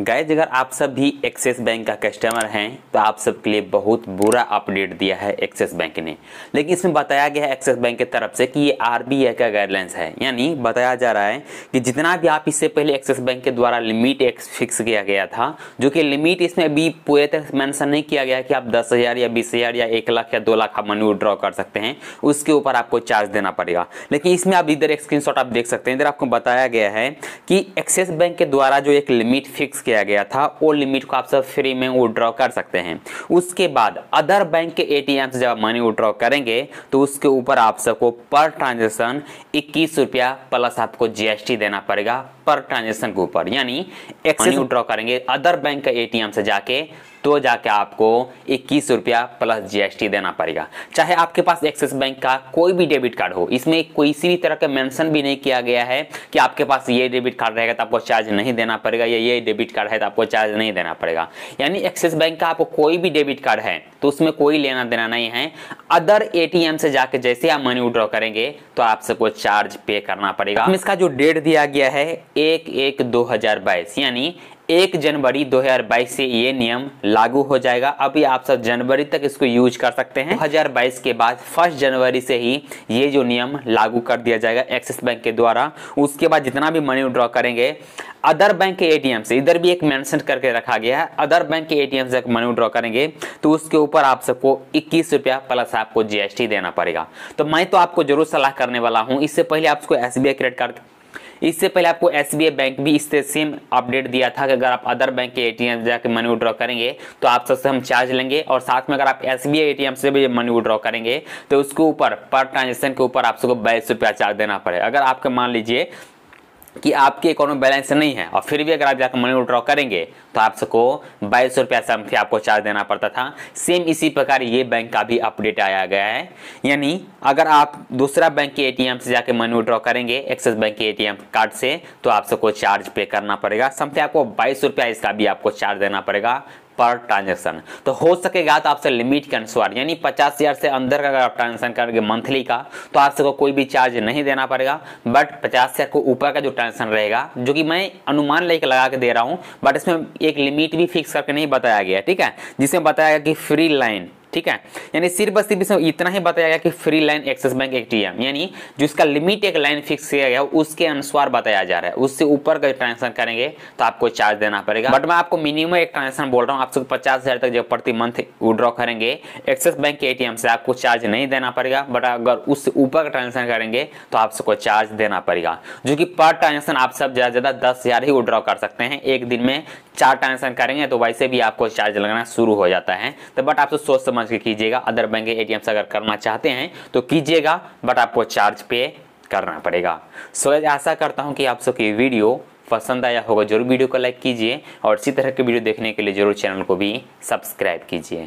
Guys, अगर आप सब भी एक्सिस बैंक का कस्टमर हैं तो आप सब के लिए बहुत बुरा अपडेट दिया है एक्सिस बैंक ने। लेकिन इसमें बताया गया है एक्सिस बैंक की तरफ से कि ये आरबीआई का गाइडलाइंस है, यानी बताया जा रहा है कि जितना भी आप इससे पहले एक्सिस बैंक के द्वारा लिमिट फिक्स किया गया था, जो कि लिमिट इसमें अभी पूरे तरह मेंशन नहीं किया गया कि आप 10,000 या 20,000 या 1 लाख या 2 लाख आप मनी विड्रॉ कर सकते हैं, उसके ऊपर आपको चार्ज देना पड़ेगा। लेकिन इसमें आप इधर एक स्क्रीनशॉट आप देख सकते हैं, इधर आपको बताया गया है कि एक्सिस बैंक के द्वारा जो एक लिमिट फिक्स किया गया था वो लिमिट को आप सब फ्री में विड्रॉ कर सकते हैं। उसके बाद अदर बैंक के एटीएम से जब आप मनी विड्रॉ करेंगे तो उसके ऊपर आप सबको पर ट्रांजेक्शन 21 रुपया प्लस आपको जीएसटी देना पड़ेगा पर ट्रांजेक्शन के ऊपर। यानी मनी विड्रॉ करेंगे अदर बैंक के एटीएम से जाके तो जाके आपको 21 रुपया प्लस जीएसटी देना पड़ेगा। चाहे आपके पास एक्सिस बैंक का कोई भी डेबिट कार्ड हो, इसमें किसी भी तरह का मेंशन भी नहीं किया गया है कि आपके पास ये डेबिट कार्ड रहेगा तो आपको चार्ज नहीं देना पड़ेगा या ये डेबिट कार्ड है तो आपको चार्ज नहीं देना पड़ेगा। यानी एक्सिस बैंक का आपको कोई भी डेबिट कार्ड है तो उसमें कोई लेना देना नहीं है। अदर एटीएम से जाके जैसे आप मनी विड्रॉ करेंगे तो आप सबको चार्ज पे करना पड़ेगा। इसका जो डेट दिया गया है 1/1/2022 यानी 1 जनवरी 2022 से ये नियम लागू हो जाएगा। अभी आप सब जनवरी तक इसको यूज कर सकते हैं। 2022 के बाद 1 जनवरी से ही ये जो नियम लागू कर दिया जाएगा एक्सिस बैंक के द्वारा। उसके बाद जितना भी मनी विड्रॉ करेंगे अदर बैंक के एटीएम से, इधर भी एक मेंशन करके रखा गया है, अदर बैंक के एटीएम से मनी विड्रॉ करेंगे तो उसके ऊपर आप सबको 21 रुपया प्लस आपको जीएसटी देना पड़ेगा। तो मैं तो आपको जरूर सलाह करने वाला हूँ, इससे पहले आपको एसबीआई क्रेडिट कार्ड, इससे पहले आपको एसबीआई बैंक भी इससे सेम अपडेट दिया था कि अगर आप अदर बैंक के एटीएम जाकर मनी विड्रॉ करेंगे तो आप सबसे हम चार्ज लेंगे, और साथ में अगर आप एसबीआई एटीएम से भी मनी विड्रॉ करेंगे तो उसके ऊपर पर ट्रांजेक्शन के ऊपर आप सबको 22 रुपया चार्ज देना पड़ेगा। अगर आपके मान लीजिए कि आपके अकाउंट में बैलेंस नहीं है और फिर भी अगर आप जाकर मनी विड्रॉ करेंगे तो आप सबको 22 रुपया समथिंग आपको चार्ज देना पड़ता था। सेम इसी प्रकार ये बैंक का भी अपडेट आया गया है। यानी अगर आप दूसरा बैंक के एटीएम से जाकर मनी विड्रॉ करेंगे एक्सिस बैंक के एटीएम कार्ड से तो आप सबको चार्ज पे करना पड़ेगा। समथिंग आपको 22 रुपया इसका भी आपको चार्ज देना पड़ेगा पर ट्रांजेक्शन। तो हो सकेगा तो आपसे लिमिट के अनुसार, यानी 50,000 से अंदर का अगर आप ट्रांजेक्शन करेंगे मंथली का तो आप सबको कोई भी चार्ज नहीं देना पड़ेगा। बट 50,000 को ऊपर का जो ट्रांजेक्शन रहेगा, जो कि मैं अनुमान लेकर लगा के दे रहा हूं, बट इसमें एक लिमिट भी फिक्स करके नहीं बताया गया, ठीक है, जिसमें बताया गया कि फ्री लाइन, ठीक है, यानी सिर्फ बस इसमें इतना ही बताया गया कि free line axis bank ATM, यानी जिसका लिमिट एक लाइन फिक्स किया गया उसके अनुसार बताया जा रहा है। उससे ऊपर का ट्रांजेक्शन करेंगे तो आपको चार्ज देना पड़ेगा। बट मैं आपको मिनिमम एक ट्रांजेक्शन बोल रहा हूँ, आप सबको 50,000 तक जब प्रति मंथ विड्रॉ करेंगे एक्सिस बैंक के एटीएम से आपको चार्ज नहीं देना पड़ेगा। बट अगर उससे ऊपर का ट्रांजेक्शन करेंगे तो आप सबको चार्ज देना पड़ेगा, जो कि पर ट्रांजेक्शन आप सब ज्यादा 10,000 ही विड्रॉ कर सकते हैं। एक दिन में 4 ट्रांजेक्शन करेंगे तो वैसे भी आपको चार्ज लगना शुरू हो जाता है। तो बट आप तो सोच समझ के कीजिएगा, अदर बैंक के एटीएम से अगर करना चाहते हैं तो कीजिएगा, बट आपको चार्ज पे करना पड़ेगा। सो आशा करता हूं कि आप सबको ये वीडियो पसंद आया होगा। जरूर वीडियो को लाइक कीजिए और इसी तरह के वीडियो देखने के लिए जरूर चैनल को भी सब्सक्राइब कीजिए।